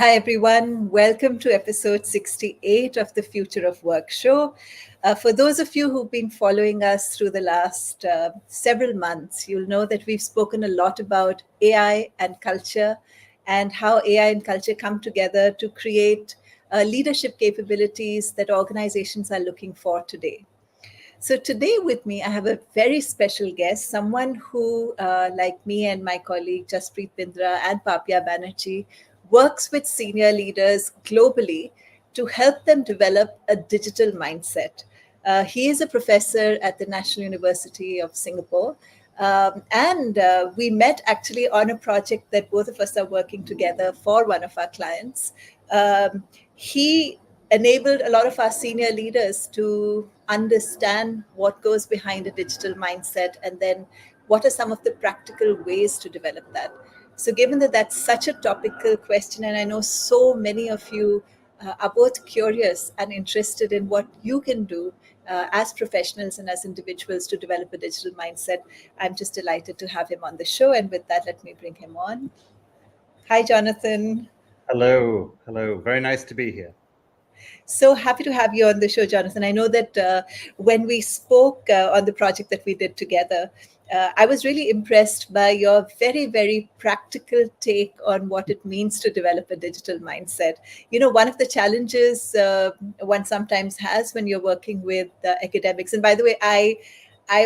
Hi, everyone. Welcome to episode 68 of the Future of Work show. For those of you who've been following us through the last several months, you'll know that we've spoken a lot about AI and culture and how AI and culture come together to create leadership capabilities that organizations are looking for today. So today with me, I have a very special guest, someone who, like me and my colleague Jaspreet Bindra and Papya Banerjee, works with senior leaders globally to help them develop a digital mindset. He is a professor at the National University of Singapore. And we met actually on a project that both of us are working together for one of our clients. He enabled a lot of our senior leaders to understand what goes behind a digital mindset and then what are some of the practical ways to develop that. So, given that that's such a topical question, and I know so many of you are both curious and interested in what you can do as professionals and as individuals to develop a digital mindset, I'm just delighted to have him on the show. And with that, let me bring him on. Hi, Jonathan. Hello. Very nice to be here. So happy to have you on the show, Jonathan. I know that when we spoke on the project that we did together, I was really impressed by your very, very practical take on what it means to develop a digital mindset. You know, one of the challenges one sometimes has when you're working with academics, and by the way, I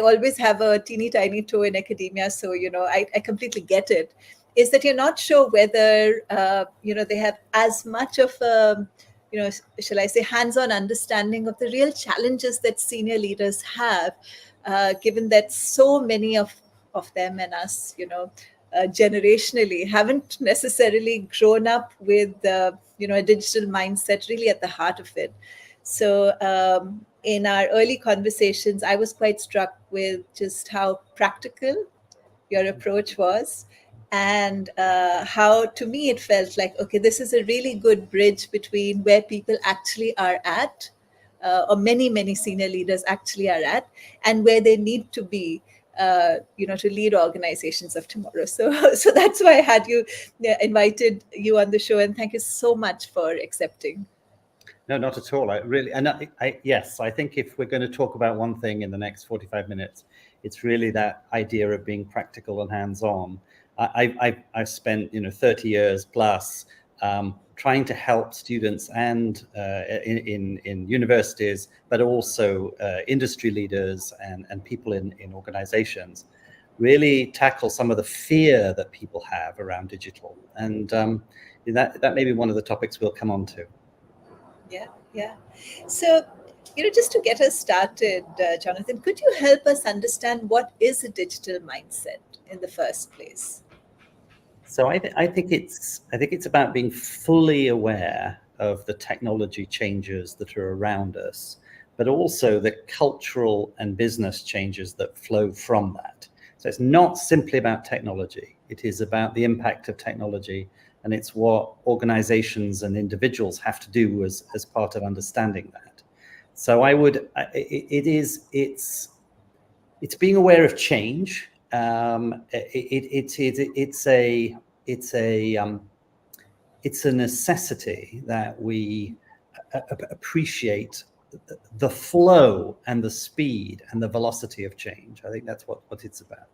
always have a teeny tiny toe in academia, so I completely get it. Is that you're not sure whether they have as much of a shall I say, hands-on understanding of the real challenges that senior leaders have, given that so many of them and us, generationally haven't necessarily grown up with, a digital mindset really at the heart of it. So in our early conversations, I was quite struck with just how practical your approach was and how to me it felt like, okay, this is a really good bridge between where people actually are at, or many senior leaders actually are at, and where they need to be, to lead organizations of tomorrow. So that's why I had you invited you on the show, and thank you so much for accepting. No, not at all. Yes, I think if we're going to talk about one thing in the next 45 minutes, it's really that idea of being practical and hands-on. I've spent 30 years plus trying to help students and in universities, but also industry leaders and people in organizations, really tackle some of the fear that people have around digital, and that may be one of the topics we'll come on to. Yeah. So, just to get us started, Jonathan, could you help us understand what is a digital mindset in the first place? So I think it's about being fully aware of the technology changes that are around us, but also the cultural and business changes that flow from that. So it's not simply about technology. It is about the impact of technology, and it's what organizations and individuals have to do as part of understanding that. So it's being aware of change. It's a necessity that we appreciate the flow and the speed and the velocity of change. I think that's what it's about.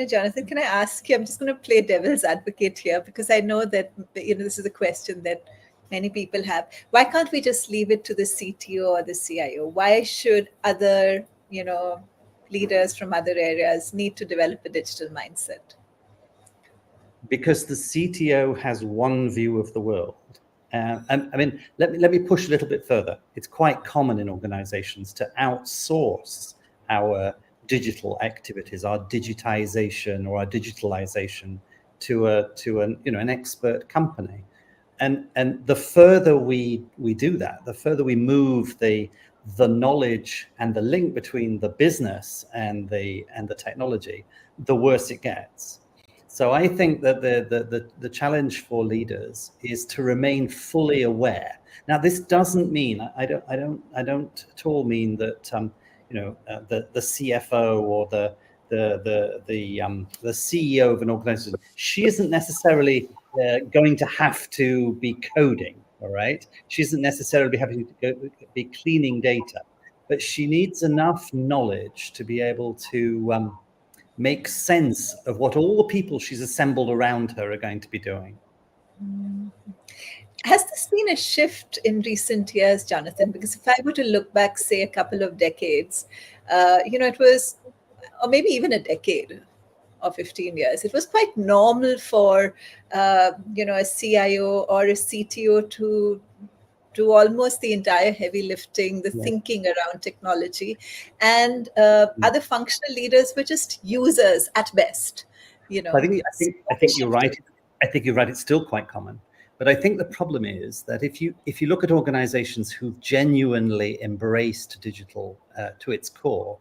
Jonathan, can I ask you? I'm just going to play devil's advocate here because I know that this is a question that many people have. Why can't we just leave it to the CTO or the CIO? Why should other leaders from other areas need to develop a digital mindset? Because the CTO has one view of the world. And I mean, let me push a little bit further. It's quite common in organizations to outsource our digital activities, our digitization or our digitalization to an expert company. And the further we do that, the further we move the knowledge and the link between the business and the technology, the worse it gets. So I think that the challenge for leaders is to remain fully aware. Now, this doesn't mean I don't at all mean that the CFO or the CEO of an organization, she isn't necessarily going to have to be coding, all right? She isn't necessarily having to be cleaning data, but she needs enough knowledge to be able to make sense of what all the people she's assembled around her are going to be doing. Has this been a shift in recent years, Jonathan? Because if I were to look back, say, a couple of decades, it was, or maybe even a decade or 15 years, it was quite normal for, a CIO or a CTO to do almost the entire heavy lifting, the thinking around technology. And other functional leaders were just users at best. I think you're right. I think you're right. It's still quite common. But I think the problem is that if you look at organizations who've genuinely embraced digital to its core,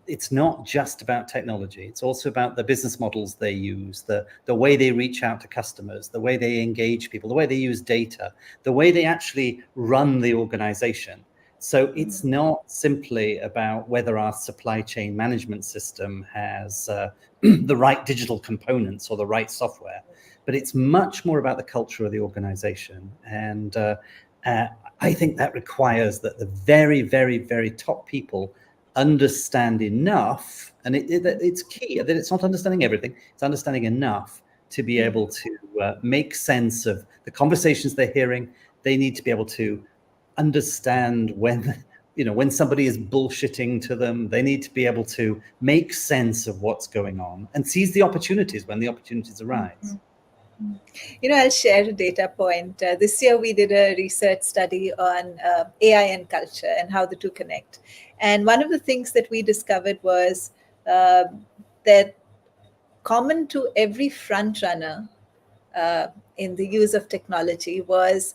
it's not just about technology. It's also about the business models they use, the way they reach out to customers, the way they engage people, the way they use data, the way they actually run the organization. So it's not simply about whether our supply chain management system has the right digital components or the right software, but it's much more about the culture of the organization. And I think that requires that the very, very, very top people understand enough, and it's key that it's not understanding everything, it's understanding enough to be able to make sense of the conversations they're hearing. They need to be able to understand when somebody is bullshitting to them. They need to be able to make sense of what's going on and seize the opportunities when the opportunities arise. I'll share a data point. This year, we did a research study on AI and culture and how the two connect. And one of the things that we discovered was that common to every front runner in the use of technology was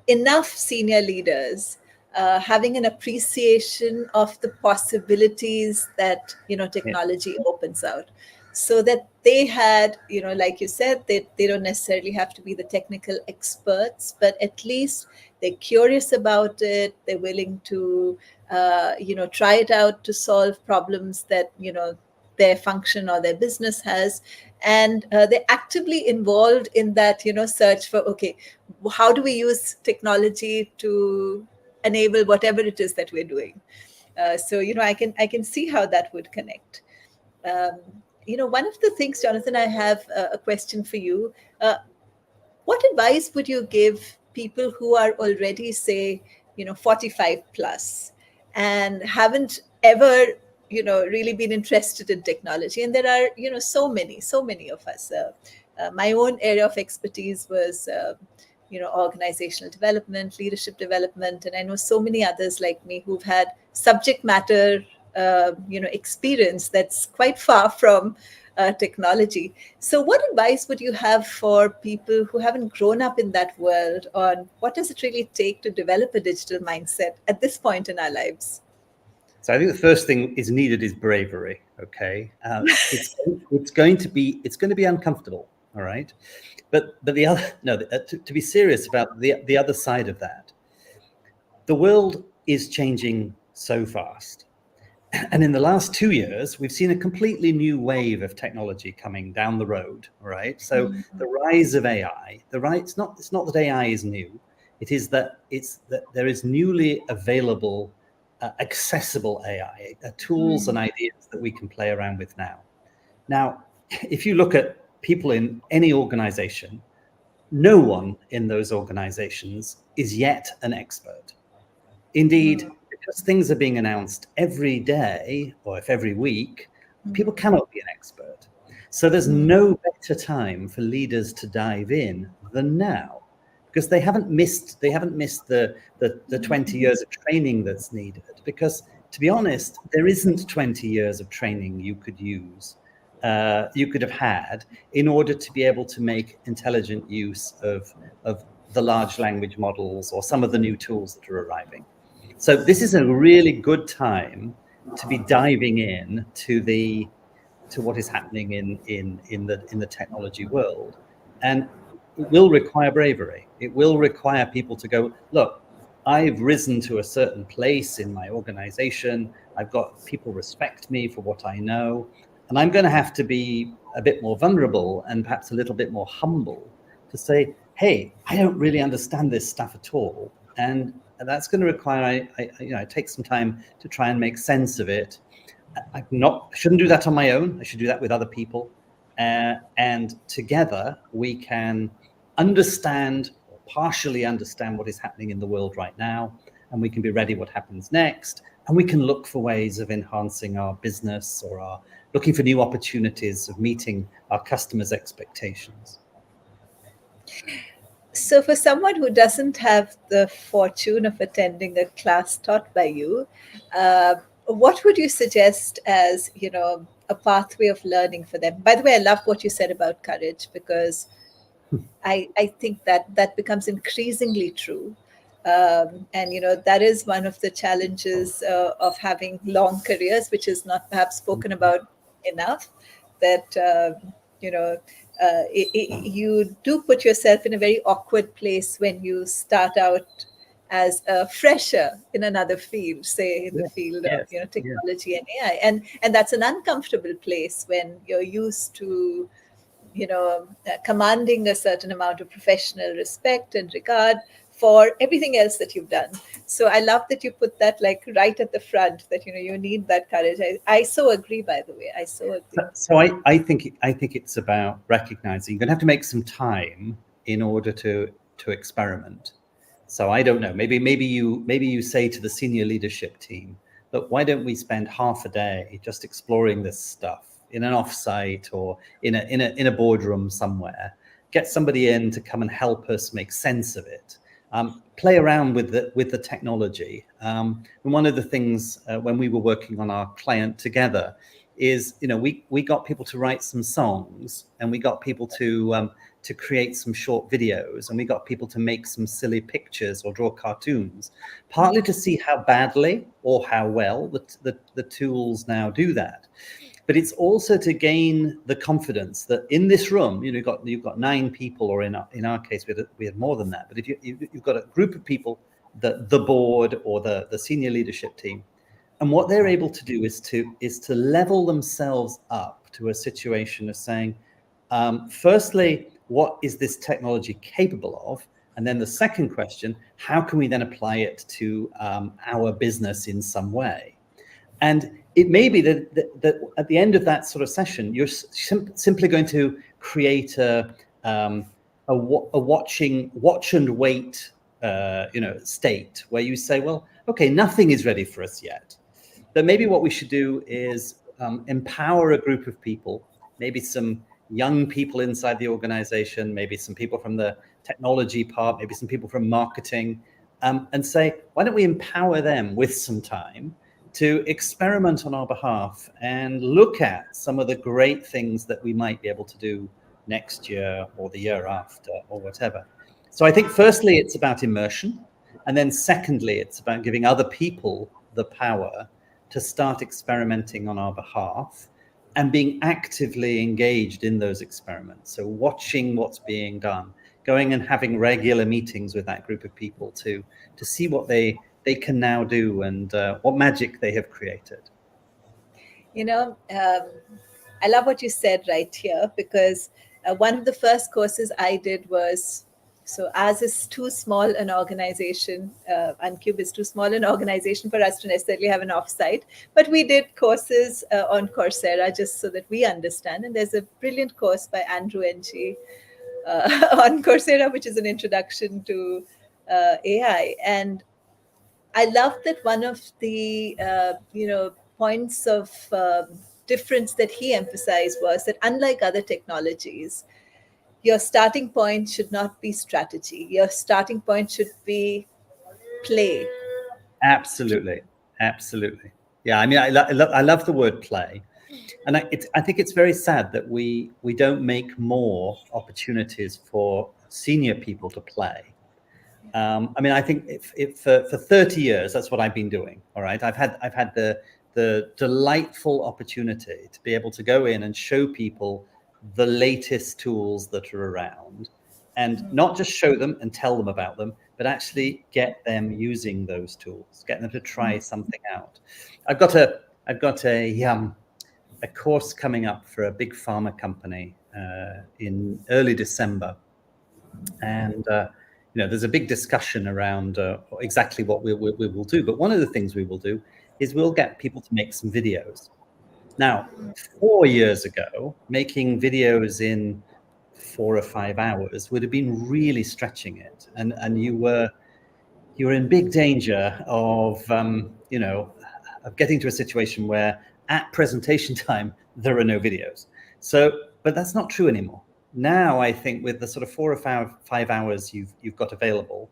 enough senior leaders having an appreciation of the possibilities that technology opens out, so that they had, like you said, they don't necessarily have to be the technical experts, but at least they're curious about it. They're willing to try it out to solve problems that their function or their business has, and they're actively involved in that search for, okay, how do we use technology to enable whatever it is that we're doing. So I can see how that would connect. One of the things, Jonathan, I have a question for you. What advice would you give people who are already, say, 45 plus and haven't ever really been interested in technology? And there are so many of us. My own area of expertise was organizational development, leadership development, and I know so many others like me who've had subject matter experience that's quite far from technology. So what advice would you have for people who haven't grown up in that world on what does it really take to develop a digital mindset at this point in our lives? So I think the first thing is needed is bravery. Okay, it's going to be uncomfortable. All right, but the other to be serious about the other side of that, the world is changing so fast. And in the last 2 years, we've seen a completely new wave of technology coming down the road. All right. So the rise of AI, it's not that AI is new. It is that there is newly available, accessible AI, tools and ideas that we can play around with now. Now, if you look at people in any organization, no one in those organizations is yet an expert. Indeed, because things are being announced every day, or if every week, people cannot be an expert. So there's no better time for leaders to dive in than now, because they haven't missed the 20 years of training that's needed. Because to be honest, there isn't 20 years of training you could use, you could have had in order to be able to make intelligent use of the large language models or some of the new tools that are arriving. So this is a really good time to be diving in to what is happening in the technology world, and it will require bravery. It will require people to go, look, I've risen to a certain place in my organization. I've got people respect me for what I know, and I'm going to have to be a bit more vulnerable and perhaps a little bit more humble to say, hey, I don't really understand this stuff at all. And that's going to require I take some time to try and make sense of it. I shouldn't do that on my own. I should do that with other people. And together we can understand or partially understand what is happening in the world right now. And we can be ready what happens next. And we can look for ways of enhancing our business or looking for new opportunities of meeting our customers' expectations. So, for someone who doesn't have the fortune of attending a class taught by you, what would you suggest as, a pathway of learning for them? By the way, I love what you said about courage, because I think that becomes increasingly true. And that is one of the challenges of having long careers, which is not perhaps spoken about enough. That you do put yourself in a very awkward place when you start out as a fresher in another field, say in the field of technology and AI, and that's an uncomfortable place when you're used to commanding a certain amount of professional respect and regard for everything else that you've done. So I love that you put that like right at the front, that you need that courage. I so agree, by the way. I so agree. So I think it's about recognizing you're going to have to make some time in order to experiment. So I don't know, maybe you say to the senior leadership team, look, why don't we spend half a day just exploring this stuff in an offsite or in a boardroom somewhere, get somebody in to come and help us make sense of it, play around with the technology. And one of the things when we were working on our client together is, we got people to write some songs, and we got people to create some short videos, and we got people to make some silly pictures or draw cartoons, partly to see how badly or how well the tools now do that. But it's also to gain the confidence that in this room, you've got 9 people, or in our case, we had more than that. But if you've got a group of people, the board or the senior leadership team, and what they're able to do is to level themselves up to a situation of saying, firstly, what is this technology capable of? And then the second question, how can we then apply it to our business in some way? And it may be that at the end of that sort of session, you're simply going to create a watch and wait, state where you say, well, okay, nothing is ready for us yet. But maybe what we should do is empower a group of people, maybe some young people inside the organization, maybe some people from the technology part, maybe some people from marketing, and say, why don't we empower them with some time to experiment on our behalf and look at some of the great things that we might be able to do next year or the year after or whatever. So I think firstly, it's about immersion. And then secondly, it's about giving other people the power to start experimenting on our behalf and being actively engaged in those experiments. So watching what's being done, going and having regular meetings with that group of people to see what they can now do and what magic they have created. I love what you said right here, because one of the first courses I did was, so as is too small an organization, Uncube is too small an organization for us to necessarily have an offsite, but we did courses on Coursera just so that we understand. And there's a brilliant course by Andrew Ng on Coursera, which is an introduction to AI. And I love that one of the points of difference that he emphasized was that, unlike other technologies, your starting point should not be strategy. Your starting point should be play. Absolutely. Yeah, I mean, I love the word play. And I think it's very sad that we don't make more opportunities for senior people to play. I mean, I think if for 30 years, that's what I've been doing. All right. I've had the delightful opportunity to be able to go in and show people the latest tools that are around, and not just show them and tell them about them, but actually get them using those tools, get them to try something out. I've got a course coming up for a big pharma company in early December. And there's a big discussion around exactly what we will do. But one of the things we will do is we'll get people to make some videos. Now, 4 years ago, making videos in 4 or 5 hours would have been really stretching it, and you were in big danger of of getting to a situation where at presentation time there are no videos. So, but that's not true anymore. Now, I think with the sort of 4 or 5 hours you've got available,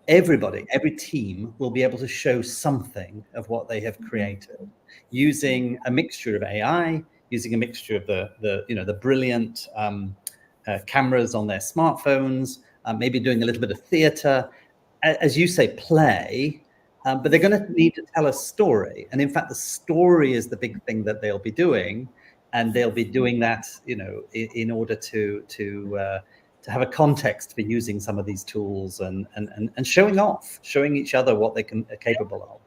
every team will be able to show something of what they have created using a mixture of AI, using a mixture of the brilliant cameras on their smartphones, maybe doing a little bit of theater, as you say, play. But they're going to need to tell a story, and in fact, the story is the big thing that they'll be doing, and they'll be doing that, in order to have a context for using some of these tools and showing each other what are capable of.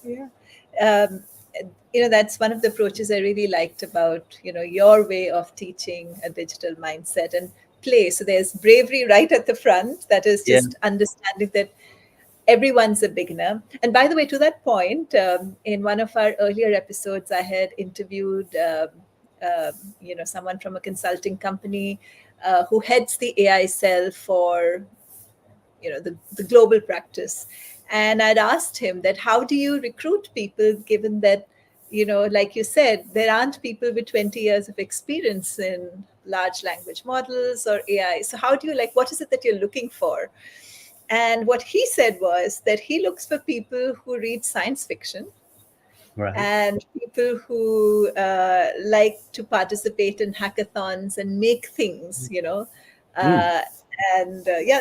Yeah. That's one of the approaches I really liked about, your way of teaching a digital mindset and play. So there's bravery right at the front. That is just understanding that everyone's a beginner. And by the way, to that point, in one of our earlier episodes, I had interviewed, someone from a consulting company who heads the AI cell for, the global practice. And I'd asked him that, how do you recruit people, given that, like you said, there aren't people with 20 years of experience in large language models or AI. So how do you, what is it that you're looking for? And what he said was that he looks for people who read science fiction, right, and people who like to participate in hackathons and make things,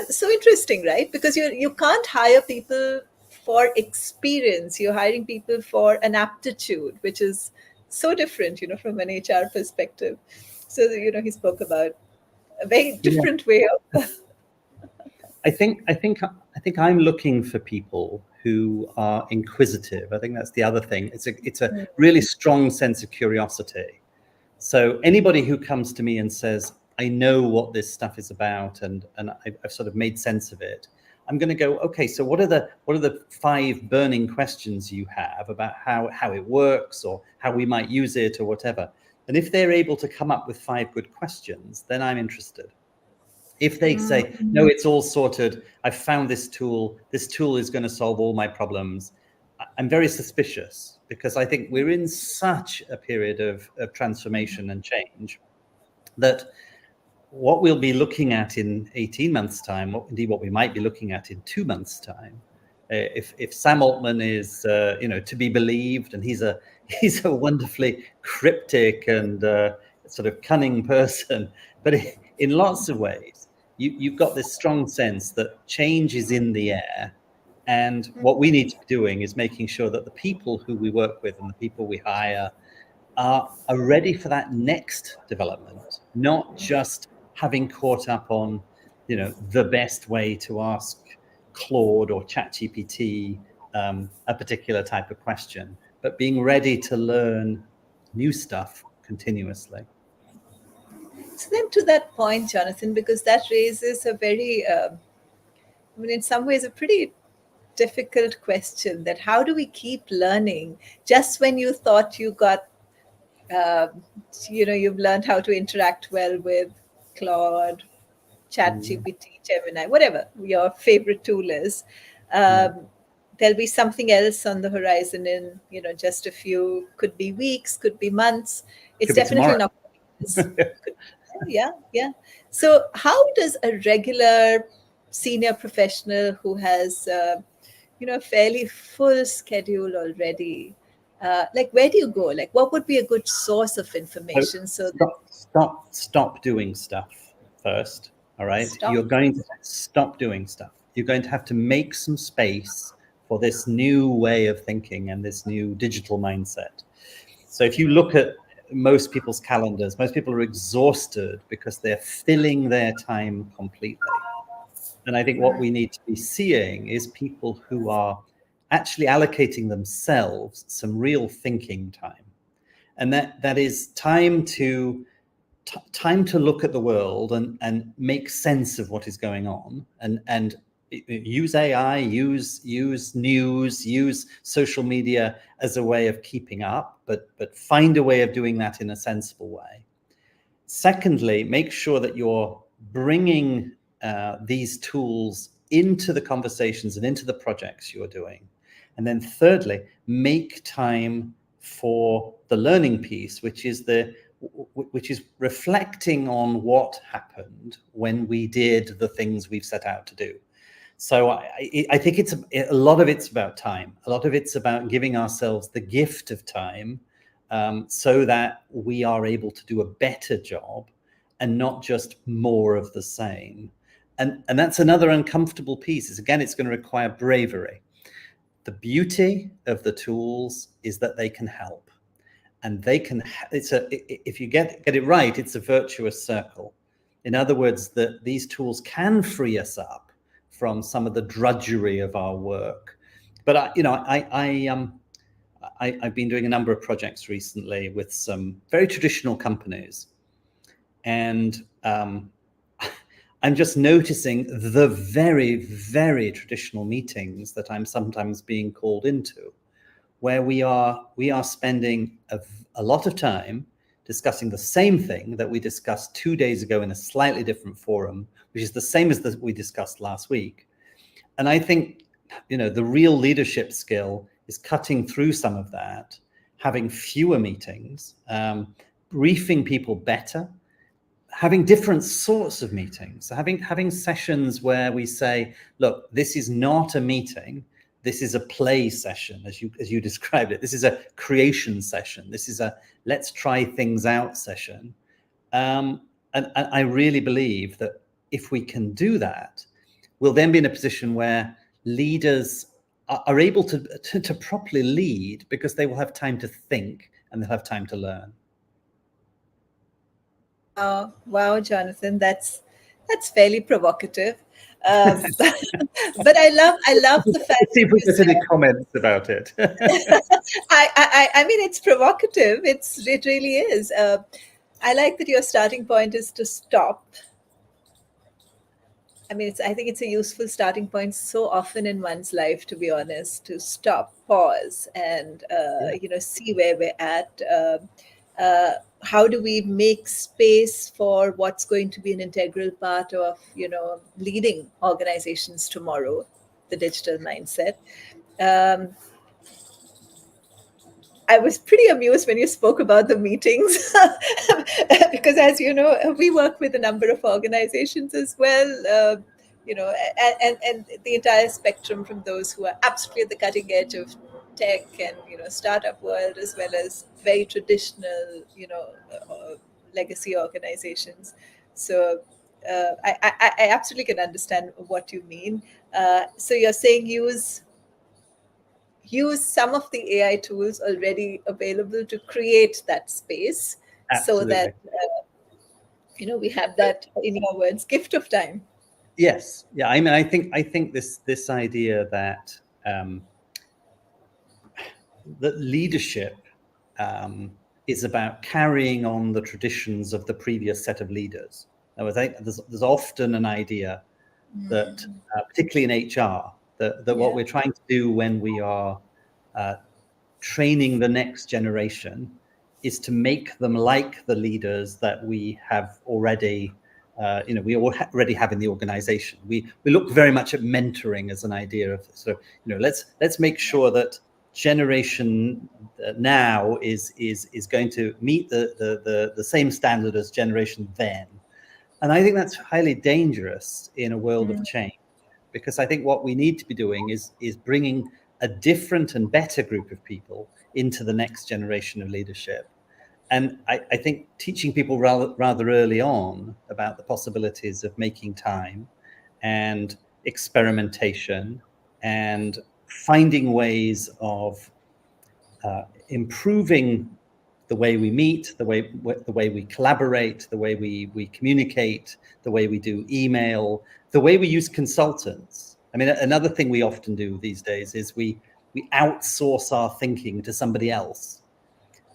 so interesting, right? Because you can't hire people for experience. You're hiring people for an aptitude, which is so different, from an HR perspective. So, he spoke about a very different way of. I think I'm looking for people who are inquisitive. I think that's the other thing. It's a really strong sense of curiosity. So anybody who comes to me and says, I know what this stuff is about, and I've sort of made sense of it, I'm going to go, okay, so what are the 5 burning questions you have about how it works or how we might use it or whatever? And if they're able to come up with 5 good questions, then I'm interested. If they say, no, it's all sorted, I've found this tool is going to solve all my problems, I'm very suspicious, because I think we're in such a period of transformation and change that what we'll be looking at in 18 months' time, what we might be looking at in 2 months' time, if Sam Altman is to be believed, and he's a wonderfully cryptic and sort of cunning person, but in lots of ways, you've got this strong sense that change is in the air, and what we need to be doing is making sure that the people who we work with and the people we hire are ready for that next development, not just having caught up on the best way to ask Claude or ChatGPT a particular type of question, but being ready to learn new stuff continuously. So then, to that point, Jonathan, because that raises a very, in some ways, a pretty difficult question, that how do we keep learning just when you thought you got, you've learned how to interact well with Claude, ChatGPT, Gemini, whatever your favorite tool is. There'll be something else on the horizon in, just a few, could be weeks, could be months. It's definitely not. Yeah. So how does a regular senior professional who has, a fairly full schedule already, where do you go? What would be a good source of information? So stop doing stuff first. All right. You're going to stop doing stuff. You're going to have to make some space for this new way of thinking and this new digital mindset. So if you look at most people's calendars, most people are exhausted because they're filling their time completely. And I think what we need to be seeing is people who are actually allocating themselves some real thinking time. And that is time to time to look at the world and make sense of what is going on, and use AI, use news, use social media as a way of keeping up, but find a way of doing that in a sensible way. Secondly, make sure that you're bringing these tools into the conversations and into the projects you're doing. And then thirdly, make time for the learning piece, which is reflecting on what happened when we did the things we've set out to do. So I think a lot of it's about time. A lot of it's about giving ourselves the gift of time, so that we are able to do a better job and not just more of the same. And that's another uncomfortable piece. It's going to require bravery. The beauty of the tools is that they can help, and if you get it right, it's a virtuous circle. In other words, that these tools can free us up from some of the drudgery of our work. But I've been doing a number of projects recently with some very traditional companies, and I'm just noticing the very, very traditional meetings that I'm sometimes being called into, where we are spending a lot of time discussing the same thing that we discussed 2 days ago in a slightly different forum, which is the same as we discussed last week. And I think, the real leadership skill is cutting through some of that, having fewer meetings, briefing people better, having different sorts of meetings, having sessions where we say, look, this is not a meeting. This is a play session, as you described it. This is a creation session. This is a let's try things out session. And I really believe that if we can do that, we'll then be in a position where leaders are able to properly lead, because they will have time to think and they'll have time to learn. Wow, Jonathan, that's fairly provocative. But I love the fact. Let's see if we get any comments about it. I mean, it's provocative. It really is. I like that your starting point is to stop. I mean, I think it's a useful starting point so often in one's life, to be honest, to stop, pause, and see where we're at. How do we make space for what's going to be an integral part of leading organizations tomorrow, the digital mindset. I was pretty amused when you spoke about the meetings, because, as you know, we work with a number of organizations as well, and the entire spectrum, from those who are absolutely at the cutting edge of tech and startup world, as well as very traditional legacy organizations. So I absolutely can understand what you mean. So you're saying use some of the AI tools already available to create that space. Absolutely. So that we have that, in your words, gift of time. Yes. Yeah. I mean, I think this idea that that leadership is about carrying on the traditions of the previous set of leaders. I think there's often an idea that, particularly in HR, that what we're trying to do when we are training the next generation is to make them like the leaders that we have already, already have in the organization. We look very much at mentoring as an idea of let's make sure that generation now is going to meet the same standard as generation then. And I think that's highly dangerous in a world of change, because I think what we need to be doing is bringing a different and better group of people into the next generation of leadership. And I think teaching people rather early on about the possibilities of making time and experimentation and finding ways of improving the way we meet, the way we collaborate, the way we communicate, the way we do email, the way we use consultants. I mean, another thing we often do these days is we outsource our thinking to somebody else.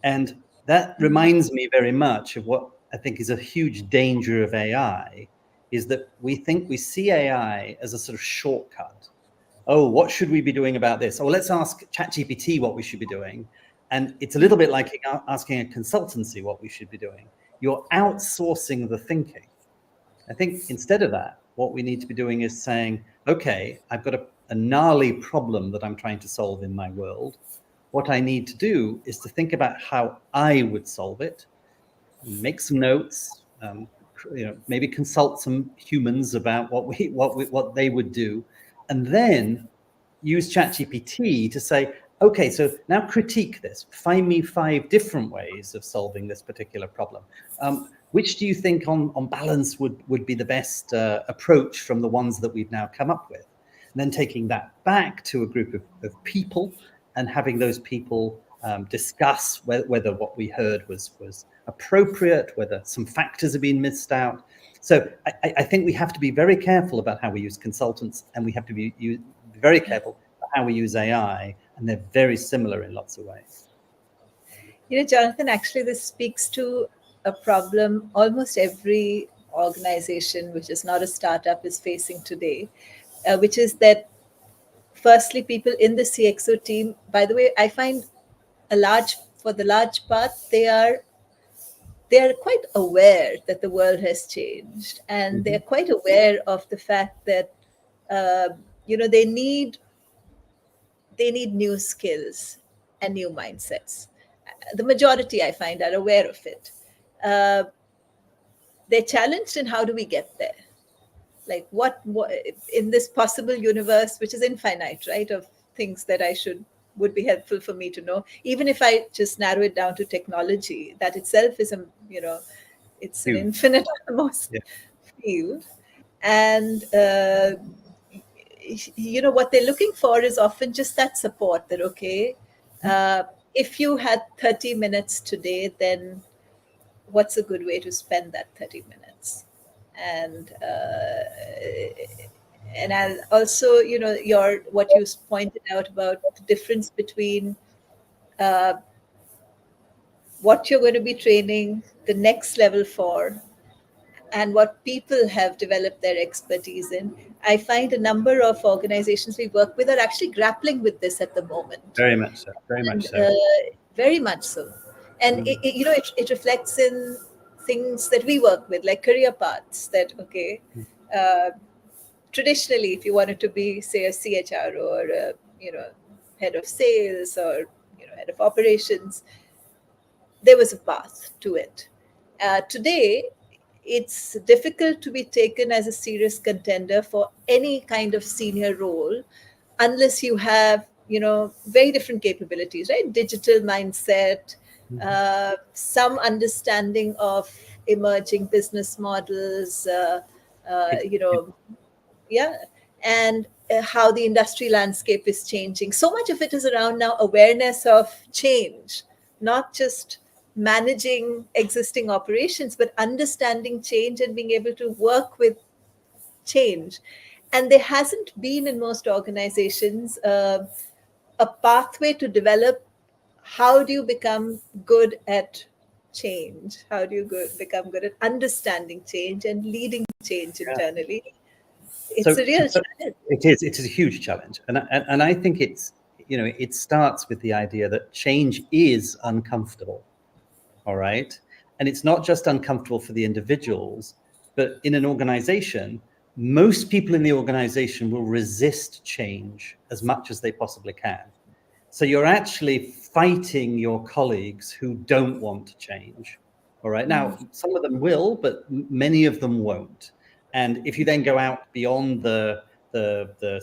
And that reminds me very much of I think is a huge danger of AI, is that we think we see AI as a sort of shortcut. Oh, what should we be doing about this? Oh, let's ask ChatGPT what we should be doing. And it's a little bit like asking a consultancy what we should be doing. You're outsourcing the thinking. I think instead of that, what we need to be doing is saying, okay, I've got a gnarly problem that I'm trying to solve in my world. What I need to do is to think about how I would solve it, make some notes, maybe consult some humans about what they would do, and then use ChatGPT to say, okay, so now critique this. Find me 5 different ways of solving this particular problem. Which do you think on balance would be the best approach from the ones that we've now come up with? And then taking that back to a group of people and having those people discuss whether what we heard was appropriate, whether some factors have been missed out. So I think we have to be very careful about how we use consultants, and we have to be very careful about how we use AI, and they're very similar in lots of ways. Jonathan, actually, this speaks to a problem almost every organization, which is not a startup, is facing today, which is that, firstly, people in the CXO team, by the way, I find for the large part, they are quite aware that the world has changed, and they're quite aware of the fact that they need new skills and new mindsets. The majority, I find, are aware of it. They're challenged in how do we get there? Like what in this possible universe, which is infinite, right, of things that would be helpful for me to know. Even if I just narrow it down to technology, that itself is it's an infinite almost field. And what they're looking for is often just that support, that okay, if you had 30 minutes today, then what's a good way to spend that 30 minutes? And I'll also, what you pointed out about the difference between what you're going to be training the next level for and what people have developed their expertise in. I find a number of organizations we work with are actually grappling with this at the moment. Very much so. Very much so. Very much so. And it reflects in things that we work with, like career paths, that okay, traditionally, if you wanted to be, say, a CHRO or a, head of sales or head of operations, there was a path to it. Today, it's difficult to be taken as a serious contender for any kind of senior role unless you have very different capabilities, right? Digital mindset, some understanding of emerging business models, and how the industry landscape is changing. So much of it is around now awareness of change, not just managing existing operations, but understanding change and being able to work with change. And there hasn't been in most organizations a pathway to develop how do you become good at change? How do you become good at understanding change and leading change internally? It's a real challenge. It is a huge challenge. And I think it starts with the idea that change is uncomfortable. All right. And it's not just uncomfortable for the individuals, but in an organization, most people in the organization will resist change as much as they possibly can. So you're actually fighting your colleagues who don't want to change. All right. Now, some of them will, but many of them won't. And if you then go out beyond the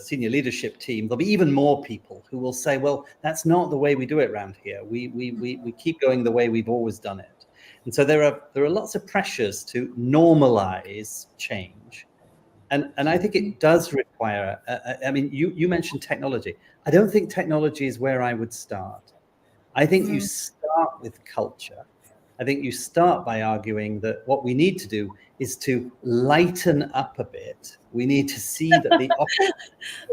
senior leadership team, there'll be even more people who will say, well, that's not the way we do it around here. We keep going the way we've always done it. And so there are lots of pressures to normalize change. And I think it does require, you mentioned technology. I don't think technology is where I would start. I think you start with culture. I think you start by arguing that what we need to do is to lighten up a bit. We need to see that the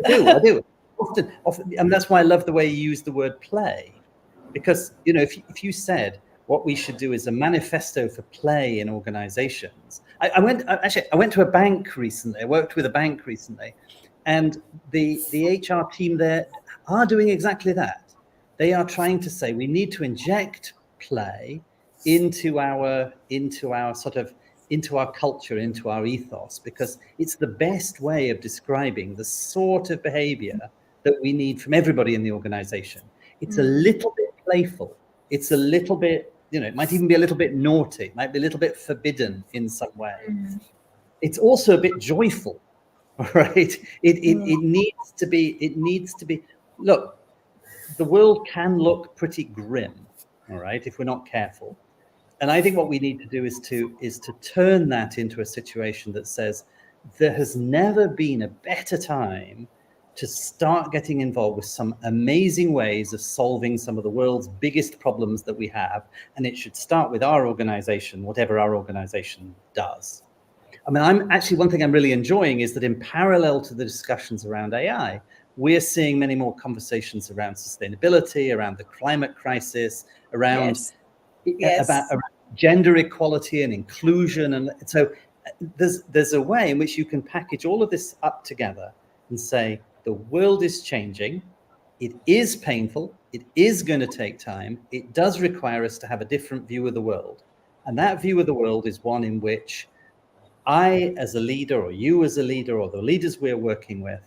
I do. Often, and that's why I love the way you use the word play. Because, if you said, what we should do is a manifesto for play in organizations. I went to a bank recently. I worked with a bank recently, and the HR team there are doing exactly that. They are trying to say we need to inject play into our culture, into our ethos, because it's the best way of describing the sort of behavior that we need from everybody in the organization. It's a little bit playful. It's a little bit, it might even be a little bit naughty, it might be a little bit forbidden in some way. It's also a bit joyful, right? It needs to be, look, the world can look pretty grim, all right, if we're not careful. And I think what we need to do is to turn that into a situation that says there has never been a better time to start getting involved with some amazing ways of solving some of the world's biggest problems that we have. And it should start with our organization, whatever our organization does. I mean, one thing I'm really enjoying is that in parallel to the discussions around AI, we're seeing many more conversations around sustainability, around the climate crisis, around about gender equality and inclusion. And so there's a way in which you can package all of this up together and say, the world is changing. It is painful. It is going to take time. It does require us to have a different view of the world. And that view of the world is one in which I, as a leader, or you as a leader, or the leaders we're working with,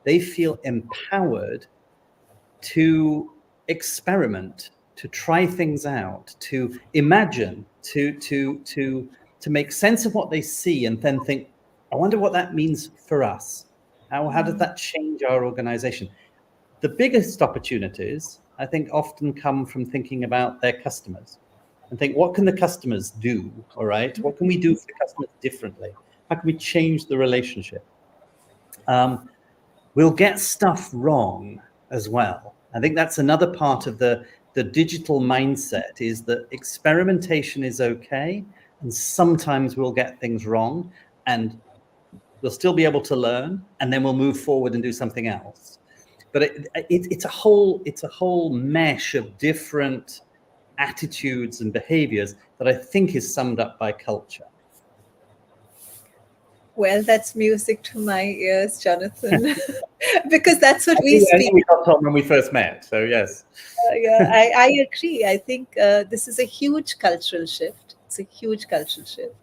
they feel empowered to experiment, to try things out, to imagine, to make sense of what they see, and then think, I wonder what that means for us. How does that change our organization? The biggest opportunities, I think, often come from thinking about their customers and think, what can the customers do? All right, what can we do for the customers differently? How can we change the relationship? We'll get stuff wrong as well. I think that's another part of the digital mindset, is that experimentation is okay, and sometimes we'll get things wrong, and we'll still be able to learn, and then we'll move forward and do something else. But it's a whole mesh of different attitudes and behaviors that I think is summed up by culture. Well, that's music to my ears, Jonathan, because that's what we speak. We got on when we first met, so yes. I agree. I think this is a huge cultural shift. It's a huge cultural shift.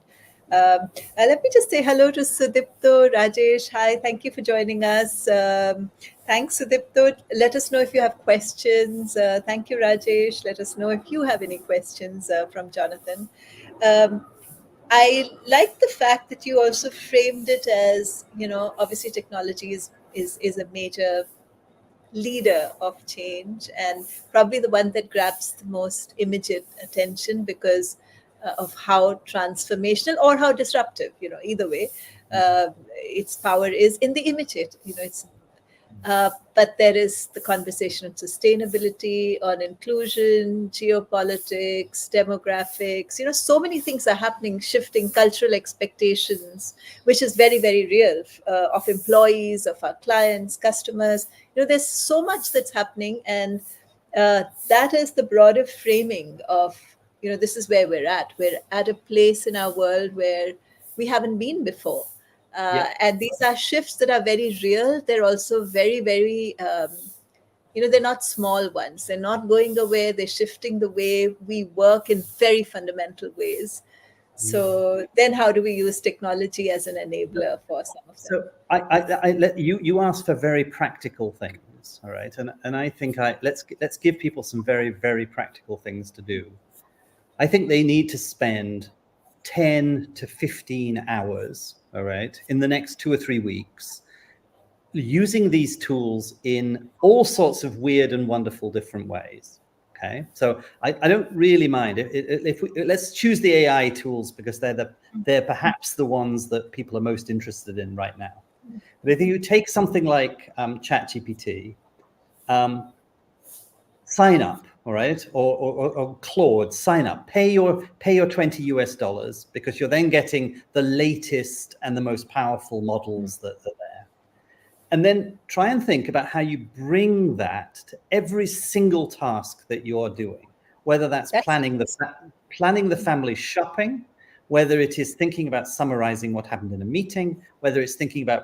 Let me just say hello to Sudipto, Rajesh. Hi, thank you for joining us. Thanks, Sudipto. Let us know if you have questions. Thank you, Rajesh. Let us know if you have any questions from Jonathan. I like the fact that you also framed it as, obviously technology is a major leader of change, and probably the one that grabs the most immediate attention because of how transformational or how disruptive, either way, its power is in the immediate. But there is the conversation on sustainability, on inclusion, geopolitics, demographics. So many things are happening, shifting cultural expectations, which is very, very real, of employees, of our clients, customers. There's so much that's happening, and that is the broader framing of, this is where we're at. We're at a place in our world where we haven't been before. And these are shifts that are very real. They're also very, very, they're not small ones. They're not going away. They're shifting the way we work in very fundamental ways. So then how do we use technology as an enabler for some of them? So you asked for very practical things, all right? And I think let's give people some very, very practical things to do. I think they need to spend 10 to 15 hours, all right, in the next 2 or 3 weeks, using these tools in all sorts of weird and wonderful different ways. Okay, so I don't really mind if let's choose the AI tools, because they're perhaps the ones that people are most interested in right now. But if you take something like ChatGPT, sign up, all right, or Claude, sign up, pay your $20 because you're then getting the latest and the most powerful models that are there. And then try and think about how you bring that to every single task that you're doing. whether that's planning the family shopping, whether it is thinking about summarizing what happened in a meeting, whether it's thinking about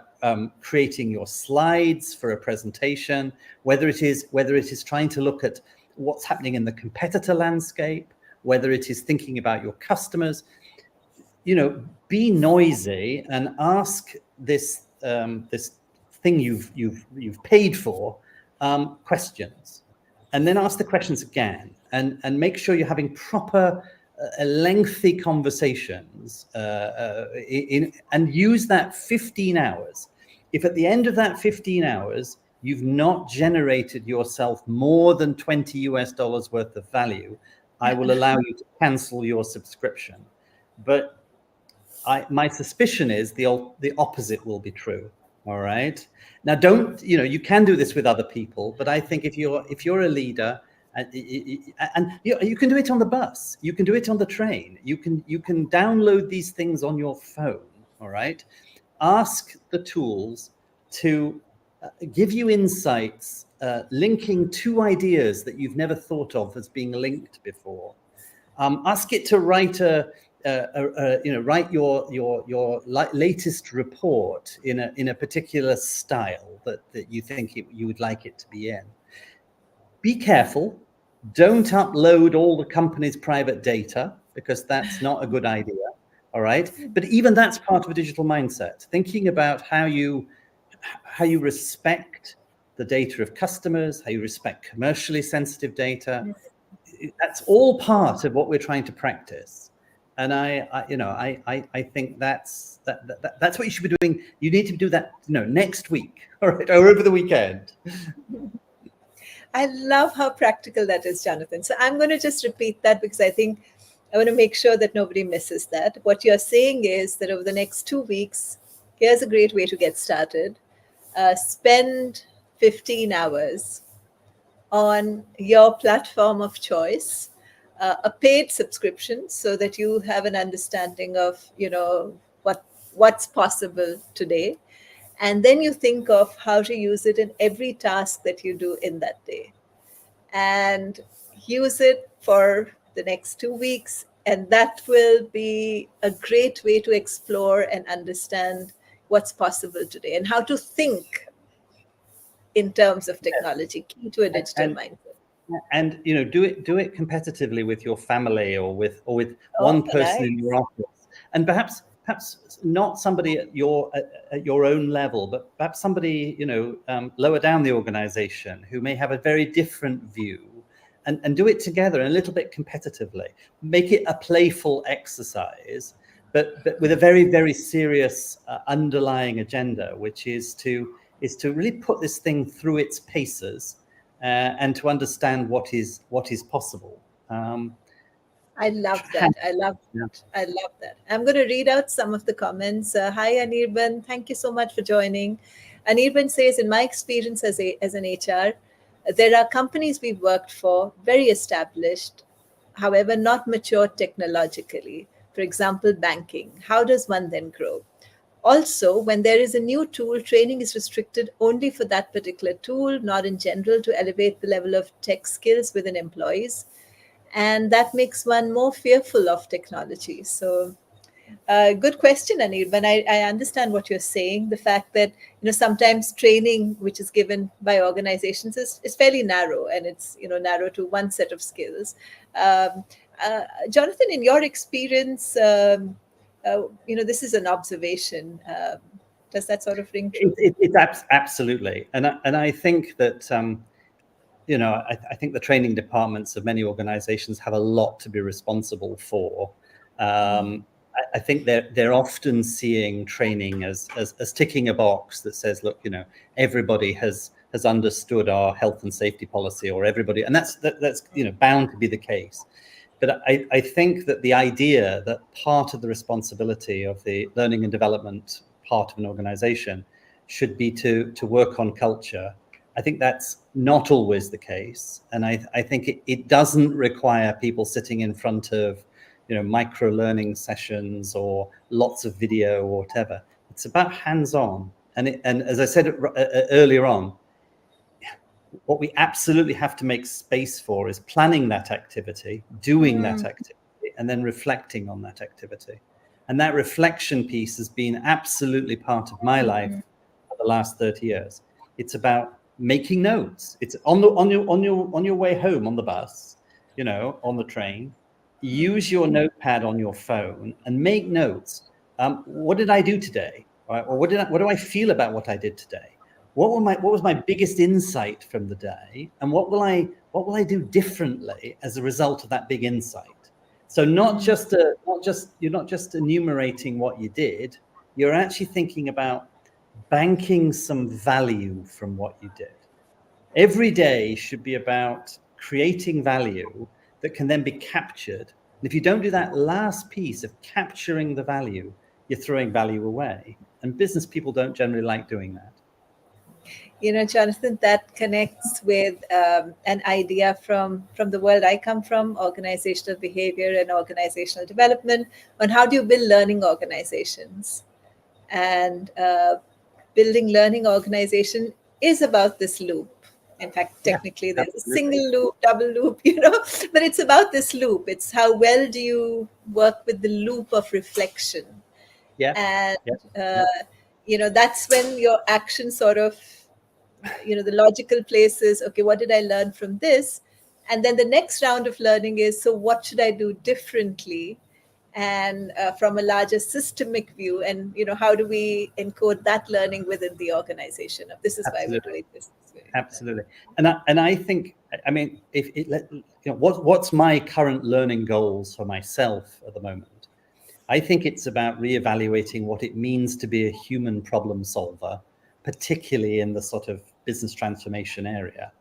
creating your slides for a presentation, whether it is trying to look at what's happening in the competitor landscape, whether it is thinking about your customers. Be noisy and ask this thing you've paid for questions, and then ask the questions again, and make sure you're having proper lengthy conversations and use that 15 hours. If at the end of that 15 hours you've not generated yourself more than $20 worth of value, I will allow you to cancel your subscription. But my suspicion is the opposite will be true. All right. Now, you can do this with other people, but I think if you're a leader, and you can do it on the bus, you can do it on the train, you can download these things on your phone. All right. Ask the tools to give you insights, linking two ideas that you've never thought of as being linked before. Ask it to write write your latest report in a particular style that you think you would like it to be in. Be careful. Don't upload all the company's private data, because that's not a good idea. All right. But even that's part of a digital mindset, thinking about how you respect the data of customers, how you respect commercially sensitive data. That's all part of what we're trying to practice. And I think that's what you should be doing. You need to do that, next week, all right, or over the weekend. I love how practical that is, Jonathan. So I'm going to just repeat that, because I think I want to make sure that nobody misses that. What you're saying is that over the next 2 weeks, here's a great way to get started. Spend 15 hours on your platform of choice, a paid subscription, so that you have an understanding of what's possible today, and then you think of how to use it in every task that you do in that day, and use it for the next 2 weeks, and that will be a great way to explore and understand what's possible today and how to think in terms of technology, key to a digital mindset. And do it competitively with your family, or with one person in your office, and perhaps not somebody at your own level, but perhaps somebody lower down the organization who may have a very different view, and do it together and a little bit competitively. Make it a playful exercise, but with a very, very serious underlying agenda, which is to really put this thing through its paces. And to understand what is possible. I love that. I love that. I'm going to read out some of the comments. Hi, Anirban. Thank you so much for joining. Anirban says, in my experience as an HR, there are companies we've worked for, very established, however, not mature technologically. For example, banking. How does one then grow? Also, when there is a new tool, training is restricted only for that particular tool, not in general, to elevate the level of tech skills within employees. And that makes one more fearful of technology. So good question, Anil. But I understand what you're saying. The fact that sometimes training which is given by organizations is fairly narrow, and it's narrow to one set of skills. Jonathan, in your experience, this is an observation. Does that sort of ring true? It's absolutely, and I think that I think the training departments of many organizations have a lot to be responsible for. I think they're often seeing training as ticking a box that says, look, everybody has understood our health and safety policy, or everybody, and that's bound to be the case. But I think that the idea that part of the responsibility of the learning and development part of an organization should be to work on culture, I think that's not always the case. And I think it doesn't require people sitting in front of micro learning sessions or lots of video or whatever. It's about hands-on. And as I said earlier on, What we absolutely have to make space for is planning that activity, doing that activity, and then reflecting on that activity. And that reflection piece has been absolutely part of my life for the last 30 years. It's about making notes. It's on your way home on the bus, on the train. Use your notepad on your phone and make notes. What did I do today? Or what do I feel about what I did today? What was my biggest insight from the day, and what will I do differently as a result of that big insight? So you're not just enumerating what you did, you're actually thinking about banking some value from what you did. Every day should be about creating value that can then be captured. And if you don't do that last piece of capturing the value, you're throwing value away. And business people don't generally like doing that. Jonathan, that connects with an idea from the world I come from, organizational behavior and organizational development, on how do you build learning organizations. And building learning organization is about this loop. In fact, technically, there's a single loop, double loop, but it's about this loop. It's how well do you work with the loop of reflection. And, that's when your action sort of, the logical place is, okay, what did I learn from this? And then the next round of learning is, so what should I do differently? And from a larger systemic view, and how do we encode that learning within the organization? This is why we're doing this way. Absolutely. And I think, what's my current learning goals for myself at the moment? I think it's about reevaluating what it means to be a human problem solver, particularly in the sort of business transformation area.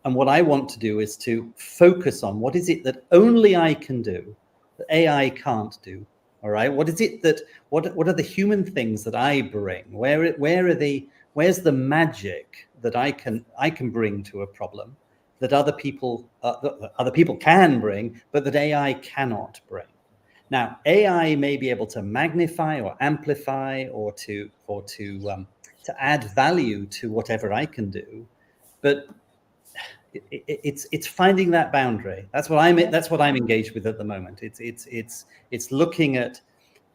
And what I want to do is to focus on what is it that only I can do, that AI can't do. All right. What is it that, what are the human things that I bring? Where's the magic that I can bring to a problem that other people can bring, but that AI cannot bring? Now, AI may be able to magnify or amplify or to add value to whatever I can do, but it's finding that boundary. That's what I'm engaged with at the moment. It's looking at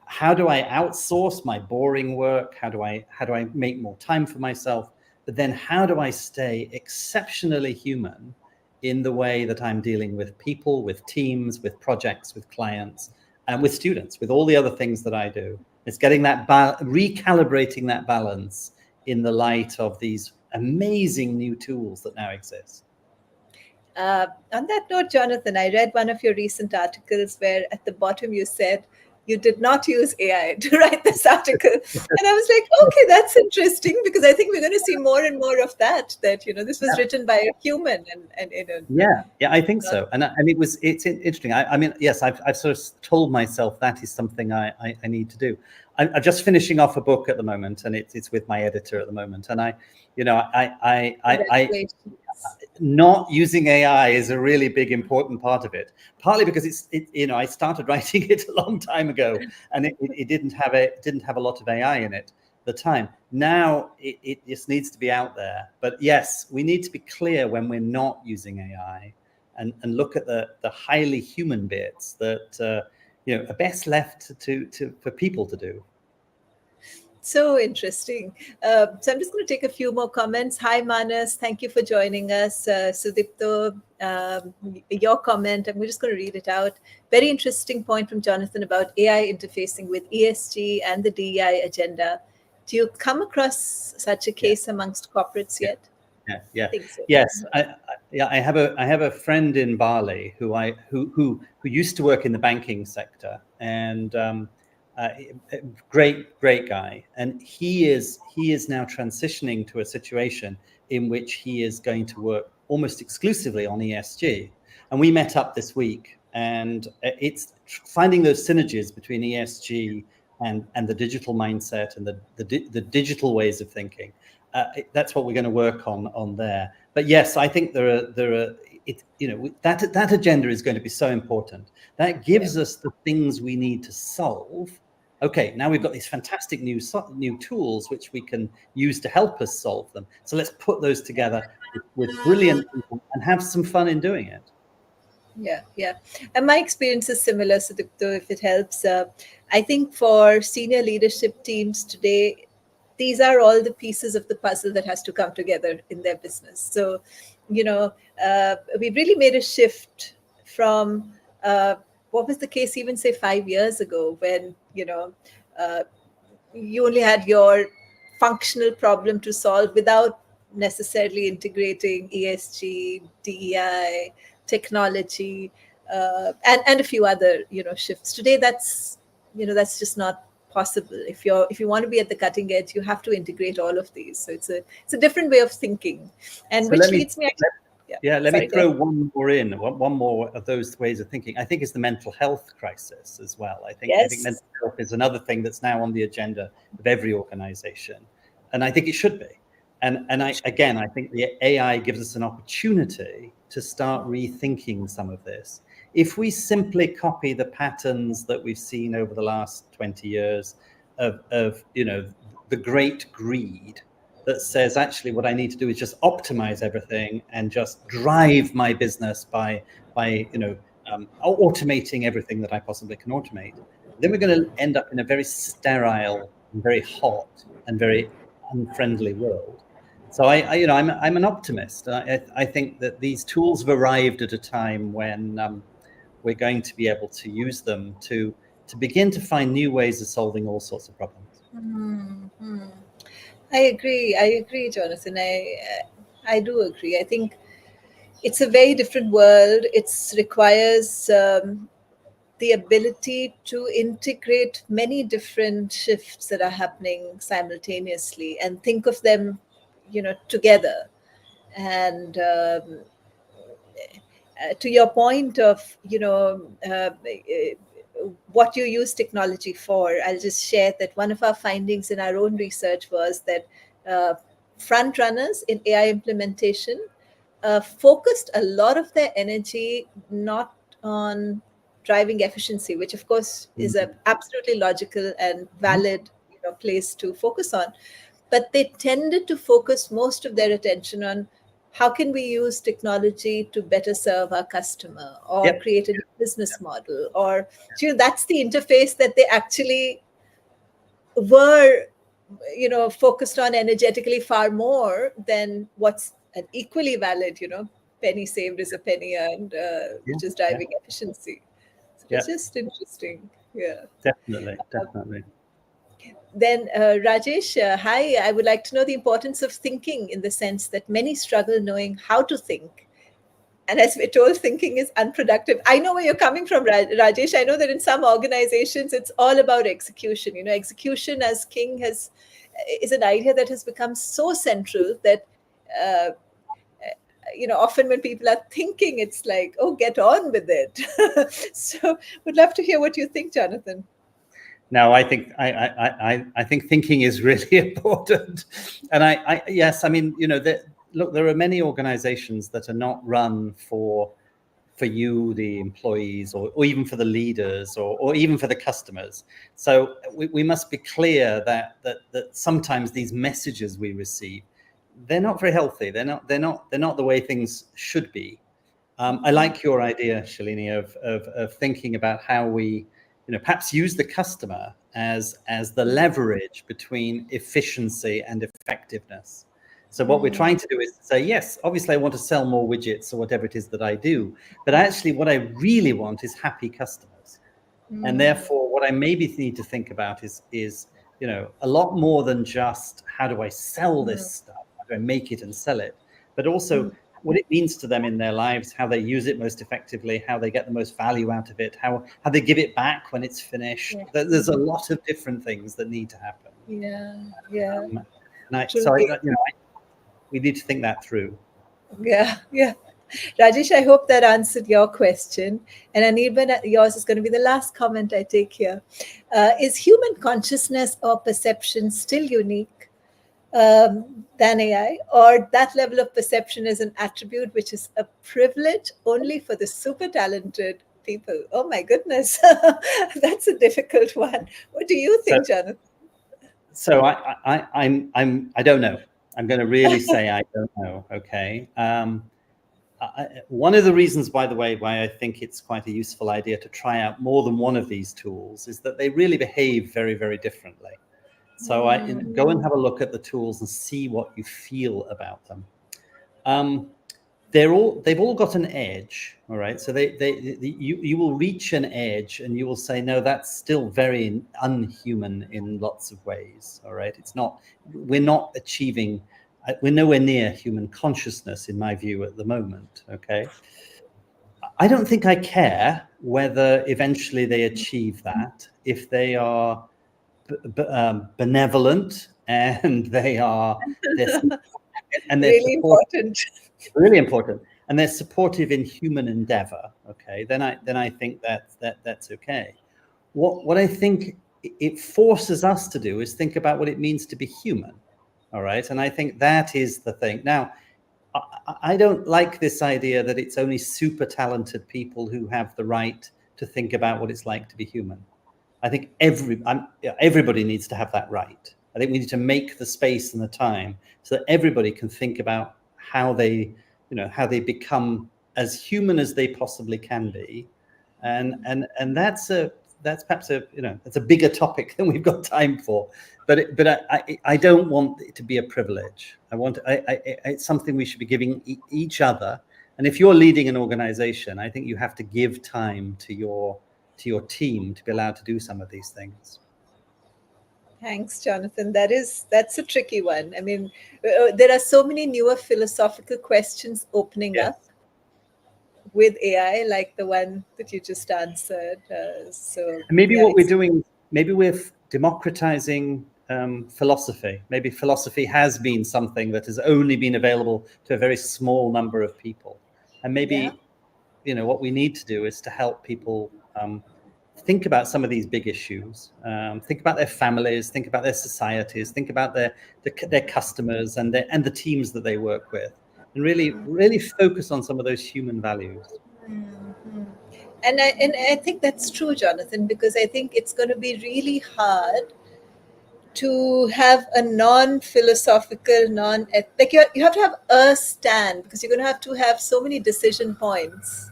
how do I outsource my boring work? How do I make more time for myself? But then how do I stay exceptionally human in the way that I'm dealing with people, with teams, with projects, with clients, and with students, with all the other things that I do? It's getting that recalibrating that balance in the light of these amazing new tools that now exist. On that note, Jonathan, I read one of your recent articles where at the bottom you said you did not use AI to write this article. And I was like, okay, that's interesting, because I think we're going to see more and more of that this was written by a human. Yeah, I think so. And it's interesting. I mean, yes, I've sort of told myself that is something I need to do. I'm just finishing off a book at the moment, and it's with my editor at the moment. And not using AI is a really big, important part of it. Partly because I started writing it a long time ago, and it didn't have a lot of AI in it at the time. Now it just needs to be out there. But yes, we need to be clear when we're not using AI, and look at the highly human bits that are best left for people to do. So interesting. So I'm just going to take a few more comments. Hi, Manas. Thank you for joining us. Sudipto, your comment, I'm just going to read it out. Very interesting point from Jonathan about AI interfacing with ESG and the DEI agenda. Do you come across such a case amongst corporates yet? Yeah. I think so. Yes. I have a friend in Bali who used to work in the banking sector, and great guy, and he is now transitioning to a situation in which he is going to work almost exclusively on ESG. And we met up this week, and it's finding those synergies between ESG and the digital mindset and the digital ways of thinking. That's what we're going to work on there. But yes, I think there are that agenda is going to be so important. That gives us the things we need to solve, Okay, now we've got these fantastic new tools which we can use to help us solve them. So let's put those together with brilliant people and have some fun in doing it. Yeah. And my experience is similar. So, if it helps, I think for senior leadership teams today, these are all the pieces of the puzzle that has to come together in their business. So, we've really made a shift from what was the case even say 5 years ago when, uh, you only had your functional problem to solve without necessarily integrating ESG, DEI, technology, and a few other shifts. Today, that's just not possible. If you want to be at the cutting edge, you have to integrate all of these. So it's a different way of thinking, and So which leads me. let me Sorry, throw one more in, one more of those ways of thinking. I think it's the mental health crisis as well. I think Yes. mental health is another thing that's now on the agenda of every organization, and I think it should be. And I think the AI gives us an opportunity to start rethinking some of this. If we simply copy the patterns that we've seen over the last 20 years of the great greed that says actually what I need to do is just optimize everything and just drive my business by automating everything that I possibly can automate, then we're going to end up in a very sterile and very hot and very unfriendly world. So I'm an optimist. I think that these tools have arrived at a time when we're going to be able to use them to begin to find new ways of solving all sorts of problems. Mm-hmm. I agree, Jonathan. I do agree. I think it's a very different world. It requires the ability to integrate many different shifts that are happening simultaneously and think of them, together. And to your point of, what you use technology for, I'll just share that one of our findings in our own research was that uh, front runners in AI implementation focused a lot of their energy not on driving efficiency, which of course is a absolutely logical and valid place to focus on, but they tended to focus most of their attention on how can we use technology to better serve our customer or Yep. create a new business model, or that's the interface that they actually were focused on energetically far more than what's an equally valid penny saved is a penny earned, which is Yeah. driving efficiency. So Yeah. it's just interesting. Yeah. Definitely. Then, Rajesh, hi. I would like to know the importance of thinking in the sense that many struggle knowing how to think. And as we're told, thinking is unproductive. I know where you're coming from, Rajesh. I know that in some organizations, it's all about execution. Execution as king is an idea that has become so central that, uh, often when people are thinking, it's like, oh, get on with it. So, would love to hear what you think, Jonathan. No, I think I think thinking is really important, and yes, I mean look, there are many organizations that are not run for you, the employees, or even for the leaders, or even for the customers. So we must be clear that sometimes these messages we receive, they're not very healthy. They're not the way things should be. I like your idea, Shalini, of thinking about how we, perhaps use the customer as the leverage between efficiency and effectiveness. So what we're trying to do is say, yes, obviously I want to sell more widgets or whatever it is that I do, but actually what I really want is happy customers. And therefore, what I maybe need to think about is a lot more than just how do I sell this stuff, how do I make it and sell it, but also what it means to them in their lives, how they use it most effectively, how they get the most value out of it, how they give it back when it's finished. Yeah. There's a lot of different things that need to happen. Yeah. So Truly. we need to think that through. Yeah. Rajesh, I hope that answered your question. And Anirban, yours is going to be the last comment I take here. Is human consciousness or perception still unique than AI, or that level of perception is an attribute which is a privilege only for the super talented people. Oh my goodness, that's a difficult one. What do you think, Jonathan? So I don't know. I'm going to really say I don't know. Okay. One of the reasons, by the way, why I think it's quite a useful idea to try out more than one of these tools is that they really behave very, very differently. So go and have a look at the tools and see what you feel about them. They've all got an edge, all right. So you will reach an edge and you will say, no, that's still very unhuman in lots of ways, all right. We're not achieving, we're nowhere near human consciousness in my view at the moment, okay. I don't think I care whether eventually they achieve that, if they are benevolent and they're really important. really important, and they're supportive in human endeavor, okay, then I think that's okay. What I think it forces us to do is think about what it means to be human, all right, and I think that is the thing. Now, I don't like this idea that it's only super talented people who have the right to think about what it's like to be human. I think everybody needs to have that right. I think we need to make the space and the time so that everybody can think about how they become as human as they possibly can be, and that's perhaps it's a bigger topic than we've got time for. But I don't want it to be a privilege. It's something we should be giving each other. And if you're leading an organization, I think you have to give time to your team to be allowed to do some of these things. Thanks, Jonathan. That's a tricky one. I mean, there are so many newer philosophical questions opening up with AI, like the one that you just answered. So maybe what we're doing, maybe we're democratizing philosophy. Maybe philosophy has been something that has only been available to a very small number of people, and maybe what we need to do is to help people think about some of these big issues, think about their families, think about their societies, think about their customers and the teams that they work with, and really focus on some of those human values. Mm-hmm. And I think that's true, Jonathan, because I think it's going to be really hard to have a non-philosophical, like you have to have a stand, because you're going to have so many decision points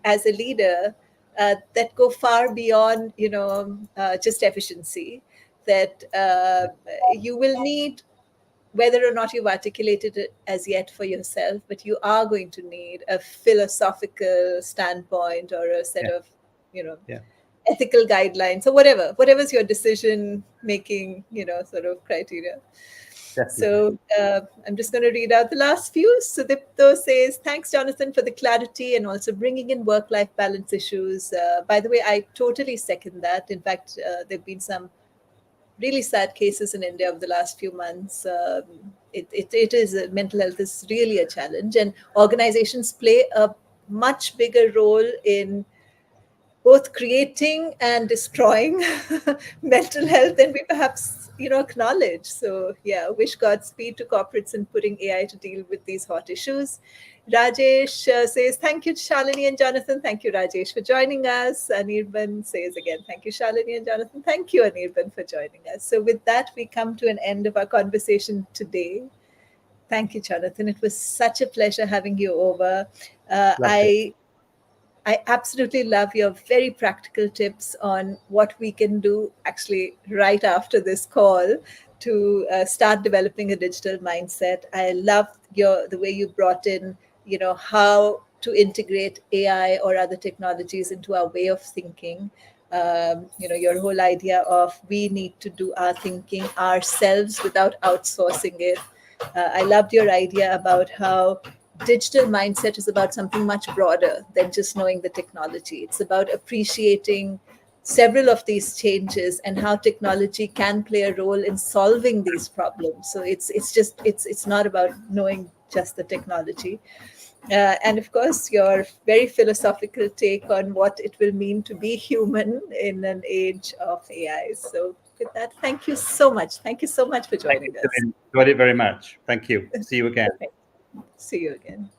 as a leader that go far beyond just efficiency, that you will need, whether or not you've articulated it as yet for yourself, but you are going to need a philosophical standpoint or a set of ethical guidelines, or whatever's your decision making sort of criteria. Definitely. So I'm just going to read out the last few. So Dipto says, thanks, Jonathan, for the clarity and also bringing in work-life balance issues. By the way, I totally second that. In fact, there have been some really sad cases in India over the last few months. It is, mental health is really a challenge, and organizations play a much bigger role in both creating and destroying mental health than we perhaps acknowledge. So wish Godspeed to corporates in putting AI to deal with these hot issues. Rajesh says, thank you, Shalini and Jonathan. Thank you, Rajesh, for joining us. Anirban says again, thank you, Shalini and Jonathan. Thank you, Anirban, for joining us. So with that, we come to an end of our conversation today. Thank you, Jonathan. It was such a pleasure having you over. I absolutely love your very practical tips on what we can do actually right after this call to start developing a digital mindset. I love the way you brought in, how to integrate AI or other technologies into our way of thinking. Your whole idea of we need to do our thinking ourselves without outsourcing it. I loved your idea about how digital mindset is about something much broader than just knowing the technology. It's about appreciating several of these changes and how technology can play a role in solving these problems. So it's not about knowing just the technology. And of course, your very philosophical take on what it will mean to be human in an age of AI. So with that, thank you so much. Thank you so much for joining us. Enjoyed it very much. Thank you. See you again. See you again.